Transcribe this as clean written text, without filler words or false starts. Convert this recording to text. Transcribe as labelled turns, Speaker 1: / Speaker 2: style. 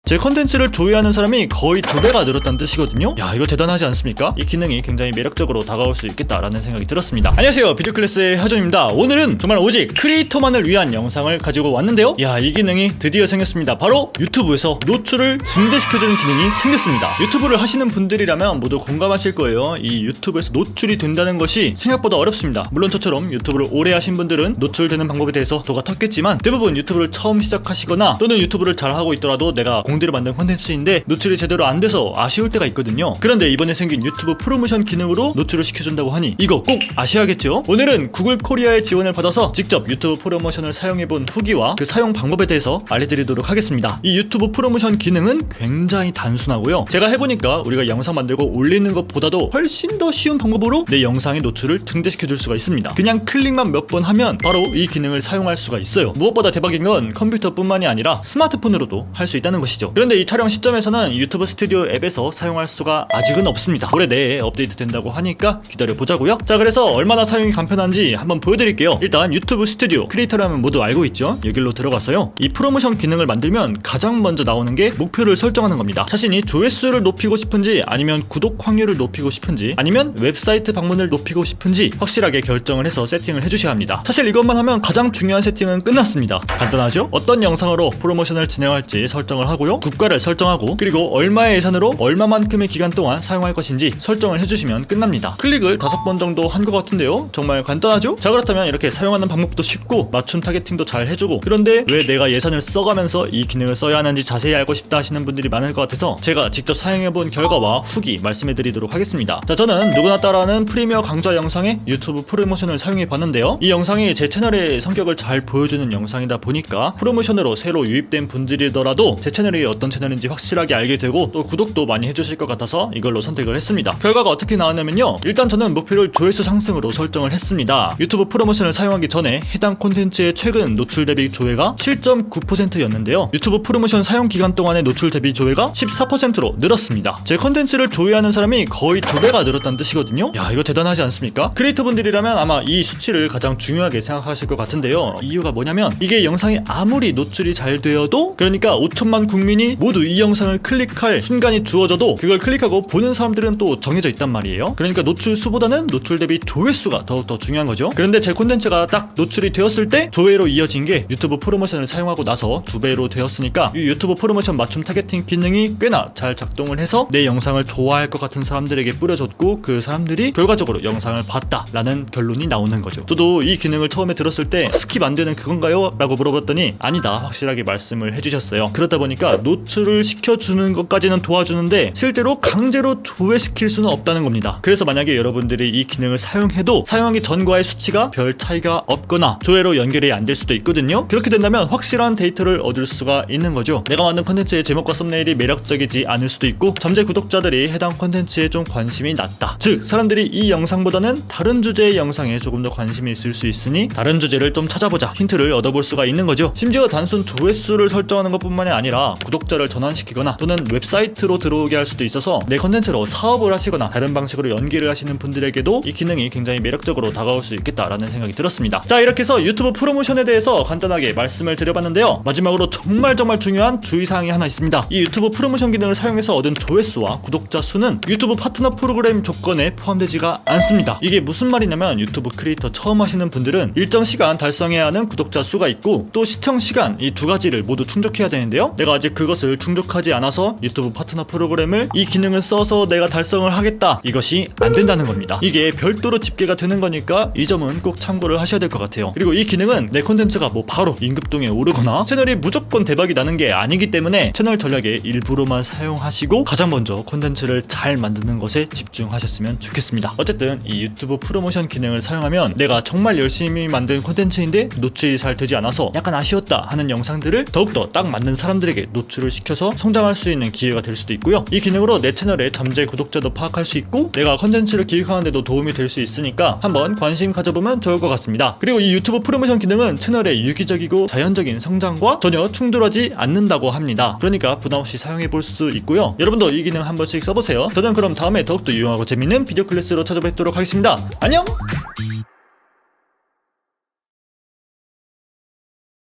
Speaker 1: 제 컨텐츠를 조회하는 사람이 거의 2배가 늘었다는 뜻이거든요. 야, 이거 대단하지 않습니까? 이 기능이 굉장히 매력적으로 다가올 수 있겠다라는 생각이 들었습니다. 안녕하세요, 비디오클래스의 하존입니다. 오늘은 정말 오직 크리에이터만을 위한 영상을 가지고 왔는데요. 야, 이 기능이 드디어 생겼습니다. 바로 유튜브에서 노출을 증대시켜주는 기능이 생겼습니다. 유튜브를 하시는 분들이라면 모두 공감하실 거예요. 이 유튜브에서 노출이 된다는 것이 생각보다 어렵습니다. 물론 저처럼 유튜브를 오래 하신 분들은 노출되는 방법에 대해서 도가 텄겠지만, 대부분 유튜브를 처음 시작하시거나 또는 유튜브를 잘하고 있더라도 내가 공대로 만든 콘텐츠인데 노출이 제대로 안 돼서 아쉬울 때가 있거든요. 그런데 이번에 생긴 유튜브 프로모션 기능으로 노출을 시켜준다고 하니 이거 꼭 아셔야겠죠? 오늘은 구글 코리아의 지원을 받아서 직접 유튜브 프로모션을 사용해본 후기와 그 사용 방법에 대해서 알려드리도록 하겠습니다. 이 유튜브 프로모션 기능은 굉장히 단순하고요, 제가 해보니까 우리가 영상 만들고 올리는 것보다도 훨씬 더 쉬운 방법으로 내 영상의 노출을 증대시켜줄 수가 있습니다. 그냥 클릭만 몇 번 하면 바로 이 기능을 사용할 수가 있어요. 무엇보다 대박인 건 컴퓨터뿐만이 아니라 스마트폰으로도 할 수 있다는 것이죠. 그런데 이 촬영 시점에서는 유튜브 스튜디오 앱에서 사용할 수가 아직은 없습니다. 올해 내에 업데이트 된다고 하니까 기다려보자고요. 자, 그래서 얼마나 사용이 간편한지 한번 보여드릴게요. 일단 유튜브 스튜디오, 크리에이터라면 모두 알고 있죠? 여기로 들어가서요, 이 프로모션 기능을 만들면 가장 먼저 나오는 게 목표를 설정하는 겁니다. 자신이 조회수를 높이고 싶은지, 아니면 구독 확률을 높이고 싶은지, 아니면 웹사이트 방문을 높이고 싶은지 확실하게 결정을 해서 세팅을 해주셔야 합니다. 사실 이것만 하면 가장 중요한 세팅은 끝났습니다. 간단하죠? 어떤 영상으로 프로모션을 진행할지 설정을 하고요, 국가를 설정하고, 그리고 얼마의 예산으로 얼마만큼의 기간 동안 사용할 것인지 설정을 해주시면 끝납니다. 클릭을 5번 정도 한 것 같은데요, 정말 간단하죠? 자, 그렇다면 이렇게 사용하는 방법도 쉽고 맞춤 타겟팅도 잘 해주고, 그런데 왜 내가 예산을 써가면서 이 기능을 써야 하는지 자세히 알고 싶다 하시는 분들이 많을 것 같아서 제가 직접 사용해본 결과와 후기 말씀해드리도록 하겠습니다. 자, 저는 누구나 따라하는 프리미어 강좌 영상에 유튜브 프로모션을 사용해봤는데요, 이 영상이 제 채널의 성격을 잘 보여주는 영상이다 보니까 프로모션으로 새로 유입된 분들이더라도 제 채널이 어떤 채널인지 확실하게 알게 되고, 또 구독도 많이 해주실 것 같아서 이걸로 선택을 했습니다. 결과가 어떻게 나왔냐면요, 일단 저는 목표를 조회수 상승으로 설정을 했습니다. 유튜브 프로모션을 사용하기 전에 해당 콘텐츠의 최근 노출 대비 조회가 7.9%였는데요 유튜브 프로모션 사용 기간 동안의 노출 대비 조회가 14%로 늘었습니다. 제 콘텐츠를 조회하는 사람이 거의 2배가 늘었다는 뜻이거든요. 야, 이거 대단하지 않습니까? 크리에이터 분들이라면 아마 이 수치를 가장 중요하게 생각하실 것 같은데요, 이유가 뭐냐면 이게 영상이 아무리 노출이 잘 되어도, 그러니까 5천만 국민이 모두 이 영상을 클릭할 순간이 주어져도 그걸 클릭하고 보는 사람들은 또 정해져 있단 말이에요. 그러니까 노출 수보다는 노출 대비 조회수가 더욱더 중요한 거죠. 그런데 제 콘텐츠가 딱 노출이 되었을 때 조회로 이어진 게 유튜브 프로모션을 사용하고 나서 2배로 되었으니까 이 유튜브 프로모션 맞춤 타겟팅 기능이 꽤나 잘 작동을 해서 내 영상을 좋아할 것 같은 사람들에게 뿌려줬고, 그 사람들이 결과적으로 영상을 봤다라는 결론이 나오는 거죠. 저도 이 기능을 처음에 들었을 때 스킵 안 되는 그건가요? 라고 물어봤더니 아니다, 확실하게 말씀을 해주셨어요. 그러다 보니까 노출을 시켜주는 것까지는 도와주는데 실제로 강제로 조회시킬 수는 없다는 겁니다. 그래서 만약에 여러분들이 이 기능을 사용해도 사용하기 전과의 수치가 별 차이가 없거나 조회로 연결이 안 될 수도 있거든요. 그렇게 된다면 확실한 데이터를 얻을 수가 있는 거죠. 내가 만든 콘텐츠의 제목과 썸네일이 매력적이지 않을 수도 있고, 잠재 구독자들이 해당 콘텐츠에 좀 관심이 낮다, 즉 사람들이 이 영상보다는 다른 주제의 영상에 조금 더 관심이 있을 수 있으니 다른 주제를 좀 찾아보자, 힌트를 얻어볼 수가 있는 거죠. 심지어 단순 조회수를 설정하는 것뿐만이 아니라 구독자를 전환시키거나 또는 웹사이트로 들어오게 할 수도 있어서 내 콘텐츠로 사업을 하시거나 다른 방식으로 연기를 하시는 분들에게도 이 기능이 굉장히 매력적으로 다가올 수 있겠다라는 생각이 들었습니다. 자, 이렇게 해서 유튜브 프로모션에 대해서 간단하게 말씀을 드려봤는데요, 마지막으로 정말 중요한 주의사항이 하나 있습니다. 이 유튜브 프로모션 기능을 사용해서 얻은 조회수와 구독자 수는 유튜브 파트너 프로그램 조건에 포함되지가 않습니다. 이게 무슨 말이냐면 유튜브 크리에이터 처음 하시는 분들은 일정 시간 달성해야 하는 구독자 수가 있고, 또 시청 시간, 이 두 가지를 모두 충족해야 되는데요, 내가 아직 그것을 충족하지 않아서 유튜브 파트너 프로그램을 이 기능을 써서 내가 달성을 하겠다, 이것이 안 된다는 겁니다. 이게 별도로 집계가 되는 거니까 이 점은 꼭 참고를 하셔야 될 것 같아요. 그리고 이 기능은 내 콘텐츠가 뭐 바로 임급동에 오르거나 채널이 무조건 대박이 나는 게 아니기 때문에 채널 전략의 일부로만 사용하시고 가장 먼저 콘텐츠를 잘 만드는 것에 집중하셨으면 좋겠습니다. 어쨌든 이 유튜브 프로모션 기능을 사용하면 내가 정말 열심히 만든 콘텐츠인데 노출이 잘 되지 않아서 약간 아쉬웠다 하는 영상들을 더욱더 딱 맞는 사람들에게 노출을 시켜서 성장할 수 있는 기회가 될 수도 있고요, 이 기능으로 내 채널의 잠재 구독자도 파악할 수 있고 내가 컨텐츠를 기획하는 데도 도움이 될 수 있으니까 한번 관심 가져보면 좋을 것 같습니다. 그리고 이 유튜브 프로모션 기능은 채널의 유기적이고 자연적인 성장과 전혀 충돌하지 않는다고 합니다. 그러니까 부담없이 사용해볼 수 있고요, 여러분도 이 기능 한 번씩 써보세요. 저는 그럼 다음에 더욱더 유용하고 재밌는 비디오 클래스로 찾아뵙도록 하겠습니다. 안녕!